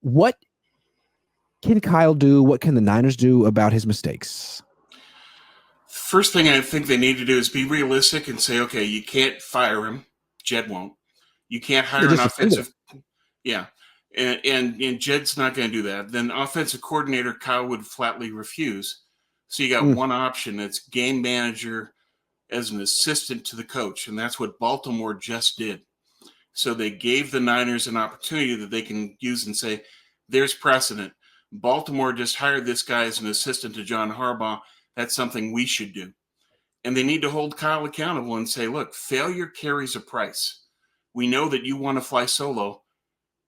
What can Kyle do? What can the Niners do about his mistakes? First thing I think they need to do is be realistic and say, okay, you can't fire him. Jed won't. You can't They hire an just suspended him. offensive. Yeah. And Jed's not going to do that. Then offensive coordinator Kyle would flatly refuse. So you got one option that's game manager as an assistant to the coach. And that's what Baltimore just did. So they gave the Niners an opportunity that they can use and say, there's precedent. Baltimore just hired this guy as an assistant to John Harbaugh. That's something we should do. And they need to hold Kyle accountable and say, look, failure carries a price. We know that you want to fly solo,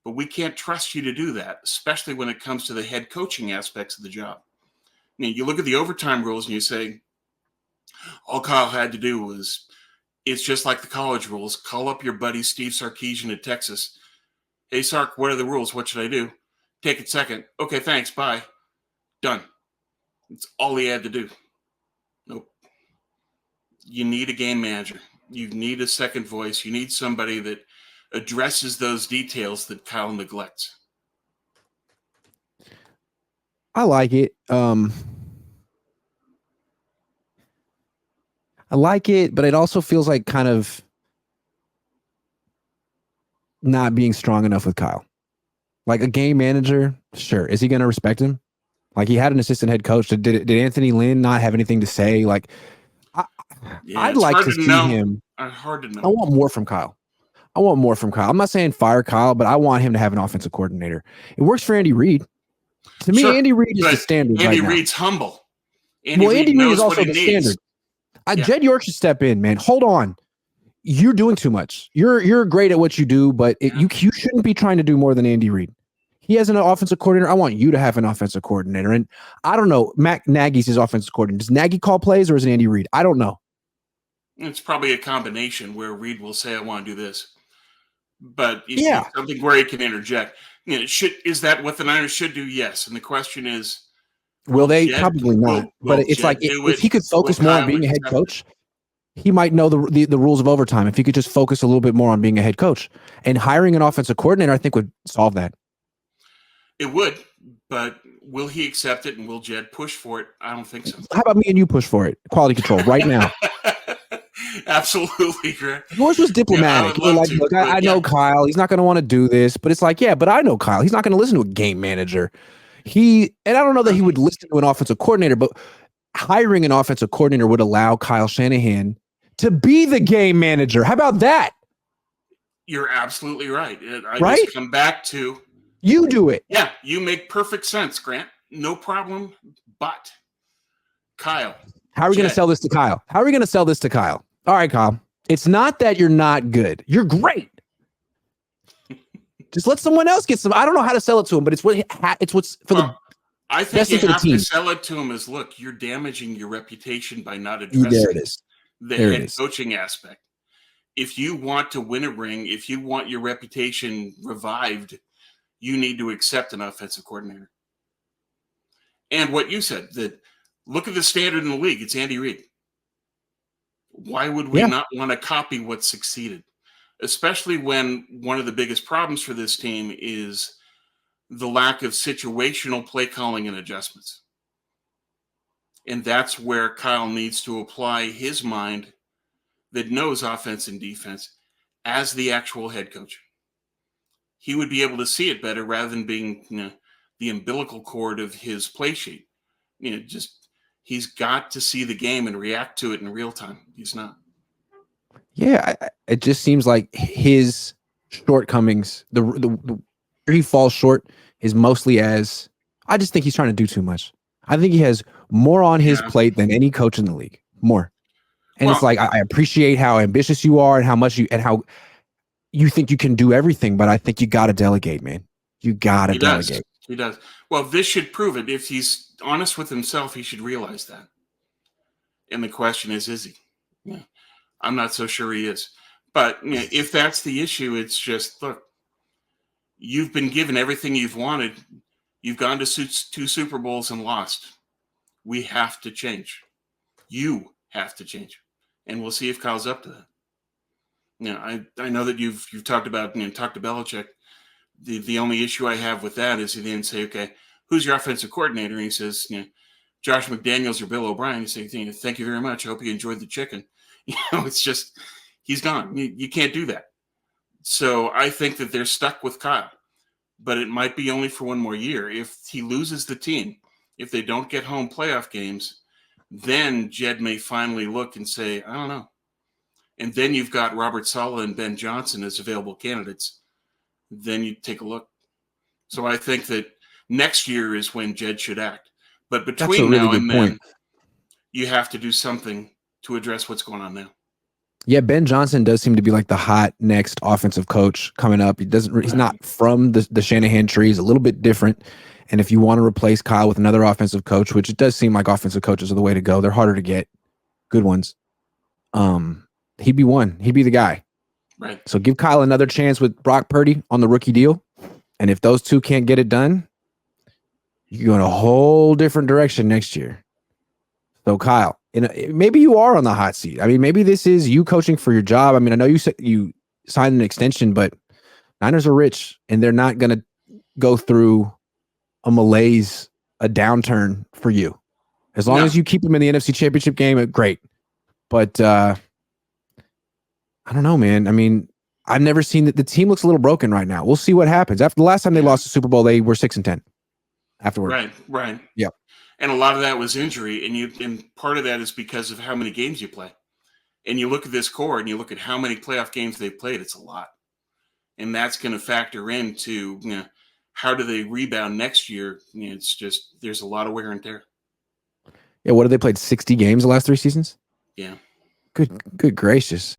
but we can't trust you to do that, especially when it comes to the head coaching aspects of the job. You look at the overtime rules and you say, all Kyle had to do was, it's just like the college rules. Call up your buddy Steve Sarkisian at Texas. Hey, Sark, what are the rules? What should I do? Take it second. Okay, thanks. Bye. Done. That's all he had to do. Nope. You need a game manager. You need a second voice. You need somebody that addresses those details that Kyle neglects. I like it. I like it, but it also feels like kind of not being strong enough with Kyle. Like a game manager, sure. Is he going to respect him? Like he had an assistant head coach. Did Anthony Lynn not have anything to say? Like I'd like to see him. Hard to know. I want more from Kyle. I'm not saying fire Kyle, but I want him to have an offensive coordinator. It works for Andy Reid. To me, Andy Reid is the standard. Andy Reid's humble. Andy Reid is also the standard. Jed York should step in, man. Hold on. You're doing too much. You're great at what you do, but you shouldn't be trying to do more than Andy Reid. He has an offensive coordinator. I want you to have an offensive coordinator. And I don't know. Matt Nagy's his offensive coordinator. Does Nagy call plays or is it Andy Reid? I don't know. It's probably a combination where Reid will say, I want to do this. But something where he can interject. Is that what the Niners should do? Yes. And the question is, will they? Probably not. But it's like if he could focus more on being a head coach, he might know the rules of overtime. If he could just focus a little bit more on being a head coach, and hiring an offensive coordinator, I think would solve that. It would, but will he accept it and will Jed push for it? I don't think so. How about me and you push for it? Quality control right now. Absolutely, Grant. Yours was diplomatic. Look, I know Kyle. He's not going to want to do this, but it's like, but I know Kyle. He's not going to listen to a game manager. And I don't know that he would listen to an offensive coordinator, but hiring an offensive coordinator would allow Kyle Shanahan to be the game manager. How about that? You're absolutely right. I just come back to you do it. Yeah, you make perfect sense, Grant. No problem. But Kyle, how are we going to sell this to Kyle? All right, Kyle. It's not that you're not good. You're great. Just let someone else get some. I don't know how to sell it to him, but it's what's for the. I think you have to sell it to him as, look, you're damaging your reputation by not addressing the head coaching aspect. If you want to win a ring, if you want your reputation revived, you need to accept an offensive coordinator. And what you said, that look at the standard in the league. It's Andy Reid. Why would we not want to copy what succeeded? Especially when one of the biggest problems for this team is the lack of situational play calling and adjustments. And that's where Kyle needs to apply his mind that knows offense and defense as the actual head coach. He would be able to see it better rather than being the umbilical cord of his play sheet. He's got to see the game and react to it in real time. He's not. Yeah, it just seems like his shortcomings, the where he falls short is mostly as I just think he's trying to do too much. I think he has more on his plate than any coach in the league. More. And it's like I appreciate how ambitious you are and how you think you can do everything, but I think you got to delegate, man. You got to delegate. He does. Well, this should prove it. If he's honest with himself, he should realize that. And the question is he? Yeah. I'm not so sure he is. But if that's the issue, it's just, look, you've been given everything you've wanted. You've gone to 2 Super Bowls and lost. We have to change. You have to change. And we'll see if Kyle's up to that. I know that you've talked about talked to Belichick. The only issue I have with that is he didn't say, okay, who's your offensive coordinator? And he says, Josh McDaniels or Bill O'Brien. You say, thank you very much. I hope you enjoyed the chicken. It's just, he's gone. You can't do that. So I think that they're stuck with Kyle, but it might be only for one more year. If he loses the team, if they don't get home playoff games, then Jed may finally look and say, I don't know. And then you've got Robert Saleh and Ben Johnson as available candidates. Then you take a look. So I think that next year is when Jed should act. But between now and then, you have to do something to address what's going on now. Yeah, Ben Johnson does seem to be like the hot next offensive coach coming up. He's not from the Shanahan tree. He's a little bit different. And if you want to replace Kyle with another offensive coach, which it does seem like offensive coaches are the way to go, they're harder to get, good ones. He'd be one. He'd be the guy. Right. So give Kyle another chance with Brock Purdy on the rookie deal. And if those two can't get it done, you go in a whole different direction next year. So Kyle, maybe you are on the hot seat. I mean, maybe this is you coaching for your job. I mean, I know you said you signed an extension, but Niners are rich and they're not going to go through a malaise, a downturn for you. As long as you keep them in the NFC Championship game, great. But I don't know, man. I mean, I've never seen that. The team looks a little broken right now. We'll see what happens. After the last time they lost the Super Bowl, they were 6-10 afterward. Right. Yeah. And a lot of that was injury. And part of that is because of how many games you play. And you look at this core and you look at how many playoff games they've played, it's a lot. And that's going to factor into, how do they rebound next year? It's just, there's a lot of wear and tear. Yeah. What have they played? 60 games the last 3 seasons? Yeah. Good gracious.